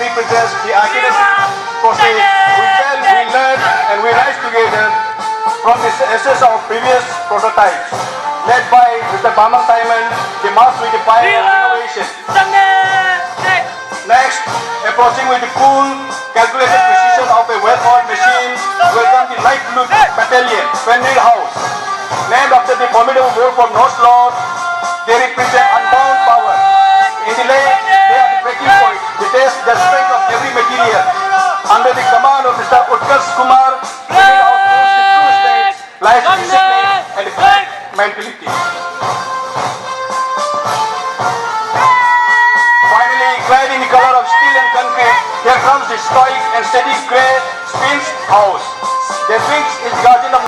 represents the archaeological process. We felt, we learned, and we rise together from the success of previous prototypes. Led by Mr. Bamang Taiman, the mass with the pioneer innovation. Next, approaching with the cool, calculated precision of a well-oiled machine, welcome the Light Blue Battalion, Fenrir House. Named after the formidable war from Norse Lord, they represent unbound power. In the lake, they are the breaking point. They test the strength of every material. Under the command of Mr. Utkarsh Kumar, Fenrir House proves the true strength, lies in discipline and correct mentality. Finally, clad in the color of steel and concrete, here comes the stoic and steady grey Sphinx House. The Sphinx is guardian of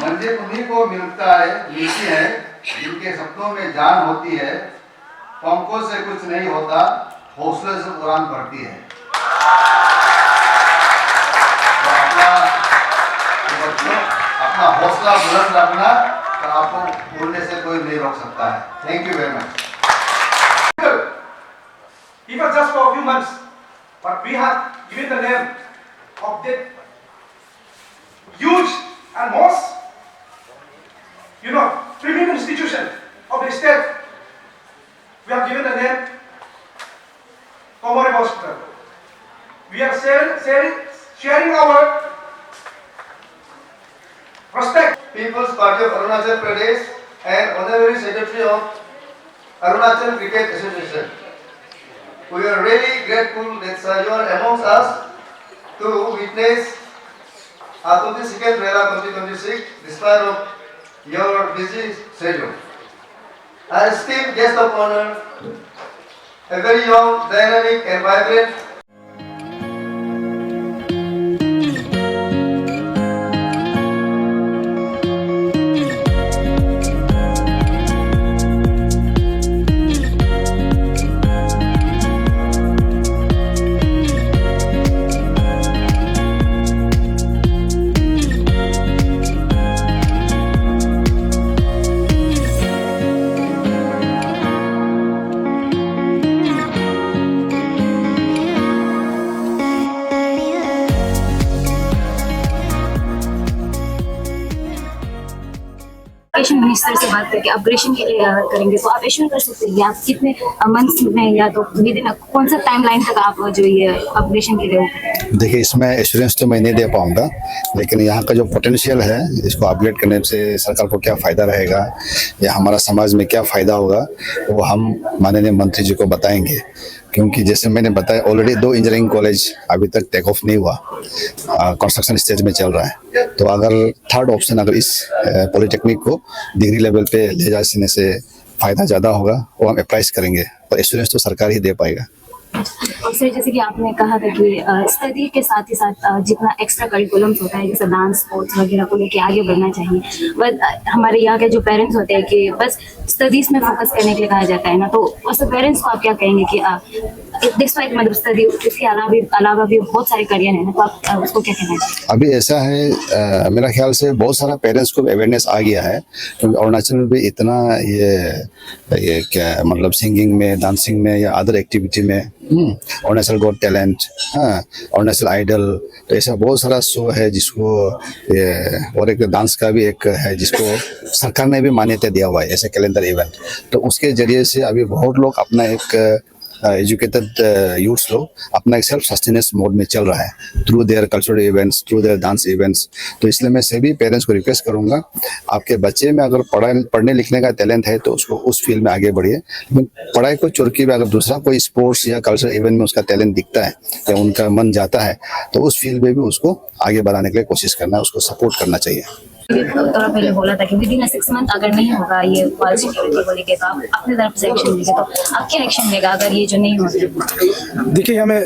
मंजिल उन्हीं को मिलती है जिनके सपनों में जान होती है, पंखों से कुछ नहीं होता, हौसले से उड़ान भरती है। तो अपना हौसला बुलंद रखना, तो आपको उड़ने से कोई नहीं रोक सकता है। Thank you very much. He was just for a few months, but we have given the name of that huge and most, premium institution of the state. We have given the name Commonwealth Hospital. We are sharing our respect. People's Party of Arunachal Pradesh and Honorary Secretary of Arunachal Cricket Association. We are really grateful that you are amongst us to witness our 22nd Mela 2026 despite of your busy schedule. Our esteemed guest of honor, a very young, dynamic and vibrant education minister से बात करके upgradation के लिए करेंगे, तो आप assure कर सकते हैं आप कितने मंथ्स में या तो विदिन कौन सा टाइमलाइन तक आप जो ये अपग्रेडेशन के लिए? देखिए, इसमें एश्योरेंस तो मैं नहीं दे पाऊंगा, लेकिन यहाँ का जो पोटेंशियल है इसको अपग्रेड करने से सरकार को क्या फ़ायदा रहेगा या हमारा समाज में क्या फ़ायदा होगा, वो हम माननीय मंत्री जी को बताएंगे। क्योंकि जैसे मैंने बताया, ऑलरेडी 2 इंजीनियरिंग कॉलेज अभी तक टेक ऑफ नहीं हुआ, कंस्ट्रक्शन स्टेज में चल रहा है। तो अगर थर्ड ऑप्शन अगर इस पॉलिटेक्निक को डिग्री लेवल पे ले जाने से फ़ायदा ज़्यादा होगा, वो हम अप्लाई करेंगे, और एश्योरेंस तो सरकार ही दे पाएगा। और सर, जैसे कि आपने कहा था कि स्टडी के साथ ही साथ जितना एक्स्ट्रा करिकुलम्स होता है जैसे डांस स्पोर्ट्स वगैरह को लेके आगे बढ़ना चाहिए, बट हमारे यहाँ के जो पेरेंट्स होते हैं कि बस स्टडीज में फोकस करने के लिए कहा जाता है ना, तो उस पेरेंट्स को आप क्या कहेंगे कि डिस्पाइट मतलब स्टडी इसके अलावा भी बहुत सारे करियर हैं, तो आप उसको क्या कहना चाहिए? अभी ऐसा है, मेरा ख्याल से बहुत सारा पेरेंट्स को अवेयरनेस आ गया है, क्योंकि अरुणाचल में भी इतना ये क्या मतलब सिंगिंग में, डांसिंग में या अदर एक्टिविटी में Arunachal got talent, Arunachal idol, तो ऐसा बहुत सारा शो है जिसको और एक डांस का भी एक है जिसको सरकार ने भी मान्यता दिया हुआ है, ऐसे कैलेंडर इवेंट। तो उसके जरिए से अभी बहुत लोग अपना एक एजुकेटेड यूथ्स लोग अपना एक सेल्फ सस्टेनेंस मोड में चल रहा है through their cultural events, through their dance events. तो इसलिए मैं सभी पेरेंट्स को रिक्वेस्ट करूंगा, आपके बच्चे में अगर पढ़ने लिखने का टैलेंट है तो उसको उस फील्ड में आगे बढ़िए, लेकिन पढ़ाई को छोड़ के भी अगर दूसरा कोई स्पोर्ट्स या कल्चरल इवेंट में उसका टैलेंट दिखता है या उनका मन जाता है तो उस फील्ड में भी उसको आगे बढ़ाने के लिए कोशिश करना है, उसको सपोर्ट करना चाहिए। थोड़ा पहले बोला था कि विद इन 6 मंथ अगर नहीं होगा ये कॉल सिक्योरिटी को लेके तो आप अपनी तरफ से एक्शन लेंगे, तो आप क्या एक्शन लेगा अगर ये जो नहीं होता? देखिए, हमें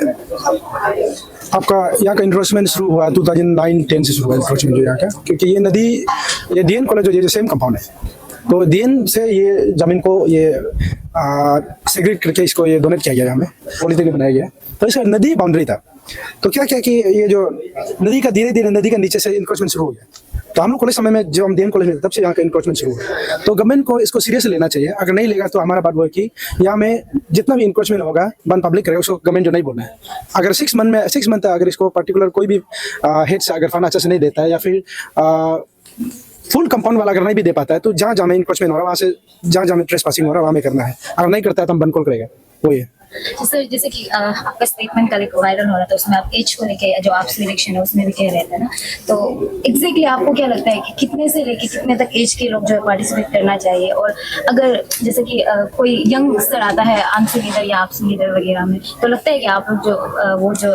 आपका यहाँ का इंक्रोचमेंट शुरू हुआ 2009-10 से शुरू हुआ इंक्रोचमेंट जो यहाँ का, क्योंकि ये नदी, ये डीएन कॉलेज जो सेम कंपाउंड है, तो डीएन से ये जमीन को ये सेग्रेट करके इसको ये डोनेट किया गया, हमें पॉलिटिकली बनाया गया। तो इसका नदी बाउंड्री था, तो क्या क्या कि ये जो नदी का धीरे धीरे नदी का नीचे से इंक्रोचमेंट शुरू हो गया। तो हम लोग कॉलेज समय में जब हम डीएन कॉलेज में तब से यहाँ का इंक्रोचमेंट शुरू हुआ। तो गवर्नमेंट को इसको सीरियस लेना चाहिए, अगर नहीं लेगा तो हमारा बात वो है कि यहाँ में जितना भी इंक्रोचमेंट होगा वन पब्लिक करेगा, उसको गवर्नमेंट जो नहीं बोलना है। अगर 6 मंथ अगर इसको पर्टिकुलर कोई भी हेड से अगर फंड अच्छा से नहीं देता है या फिर फुल कंपाउंड वाला अगर नहीं भी दे पाता है तो जहाँ जहाँ में इंक्रोचमेंट हो रहा है वहाँ से जहाँ जहाँ में ट्रेस पासिंग हो रहा है वहाँ में करना है। अगर नहीं करता है तो हम बंद कॉल करेगा, वो ये। सर जैसे कि आपका स्टेटमेंट कल वायरल हो रहा था, उसमें आप एज को लेके जो आप सिलेक्शन है उसमें भी कह रहे थे ना, तो एग्जैक्टली आपको क्या लगता है कि कितने से लेके कितने तक एज के लोग जो है पार्टिसिपेट करना चाहिए? और अगर जैसे कि कोई यंगस्टर आता है आंसू लीडर या आपसी लीडर वगैरह में, तो लगता है कि आप लोग जो वो जो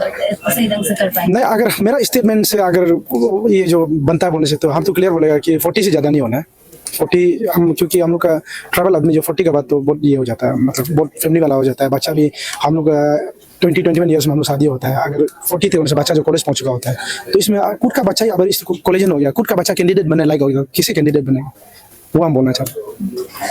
सही ढंग से कर पाएंगे? नहीं, अगर मेरा स्टेटमेंट से अगर ये जो बनता है बोलने से, तो हम तो क्लियर बोलेगा कि 40 से ज़्यादा नहीं होना है। 40 हम, क्योंकि हम लोग का ट्रैवल आदमी जो 40 के बाद तो बहुत ये हो जाता है, मतलब बहुत फैमिली वाला हो जाता है। बच्चा भी हम लोग 20-21 ईयर्स में हम लोग शादी होता है, अगर 40 थे उनसे बच्चा जो कॉलेज पहुंच चुका होता है, तो इसमें खुद का बच्चा ही अगर इस कॉलेज हो गया, खुद का बच्चा कैंडिडेट बनने लायक होगा, किसी कैंडिडेट बनेगा, वो हम बोलना चाहते हैं।